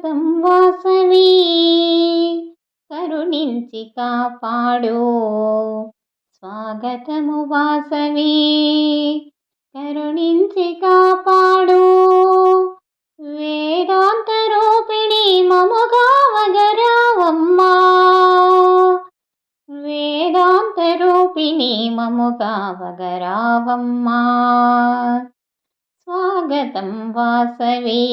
స్వాగతం వాసవి కరుణించి కాపాడు. స్వాగతము వాసవి కరుణించి కాపాడు. వేదాంత రూపిణి మముగావగరావమ్మా. వేదాంత రూపిణి మముగావగరావమ్మా. స్వాగతం వాసవి.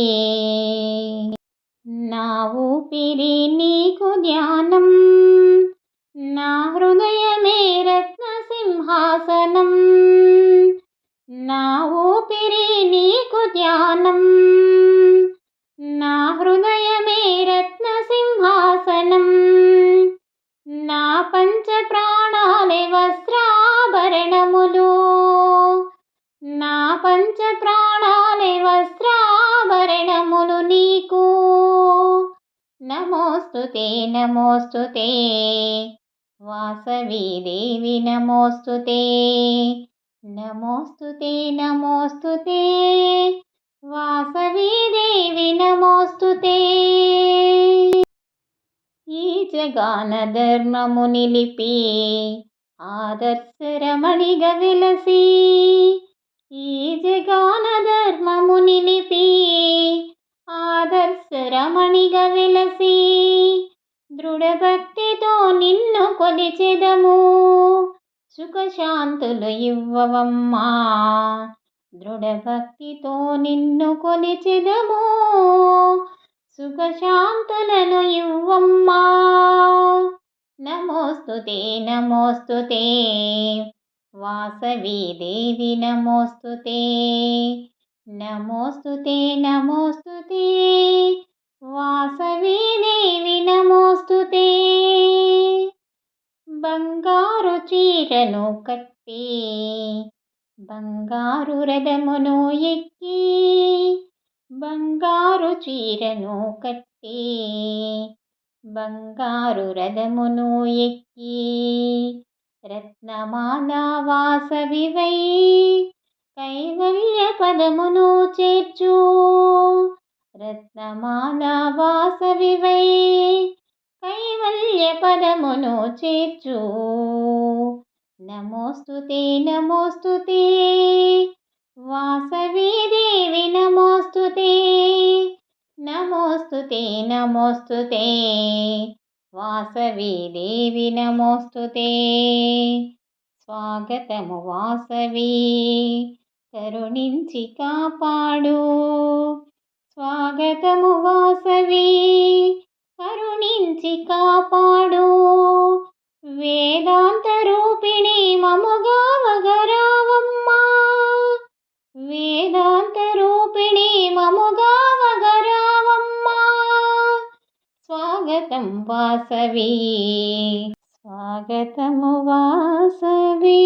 నా ఊపిరి నీకు ధ్యానం, నా హృదయమే రత్న సింహాసనం. నా ఊపిరి నీకు ధ్యానం, నా హృదయమే రత్న సింహాసనం. నా పంచ ప్రాణాలే వస్త్రాభరణములు, నా పంచ ప్రాణాలే వస్త్రాభరణములు నీకు. నమోస్తుతే నమోస్తుతే వాసవి దేవి నమోస్తుతే. నమోస్తుతే నమోస్తుతే వాసవి దేవి నమోస్తుతే. ఈ జగాన ధర్మము నిలిపి ఆదర్శ రమణిగా వెలసి. ఈ జగాన ధర్మము నిలిపి ఆదర్శ రమణిగా వెలసి. దృఢభక్తితో నిన్ను కొలిచెదము, సుఖశాంతులు ఇవ్వవమ్మా. దృఢభక్తితో నిన్ను కొలిచెదము, సుఖశాంతులను ఇవ్వమ్మా. నమోస్తుతే నమోస్తుతే వాసవి దేవి నమోస్తుతే. నమోస్తుతే నమోస్తుతే వాసవి దేవి నమోస్తుతే. బంగారు చీరను కట్టి బంగారు రథమును ఎక్కి. బంగారు చీరను కట్టి బంగారు రథమును ఎక్కి. రత్నమాల వాసవివై కైవల్య పదమును చేర్చు. రత్నమాల వాసవివై కైవల్య పదమును చేర్చు. నమోస్తుతే నమోస్తుతే వాసవి దేవి నమోస్తుతే. నమోస్తుతే నమోస్తుతే వాసవి దేవి నమోస్తుతే. స్వాగతము వాసవి కరుణించి కాపాడు. స్వాగతము వాసవి కరుణించి కాపాడు. వేదాంత రూపిణి మముగావగరావమ్మా. వేదాంత రూపిణి మముగావగరావమ్మా. స్వాగతం వాసవి. స్వాగతము వాసవి.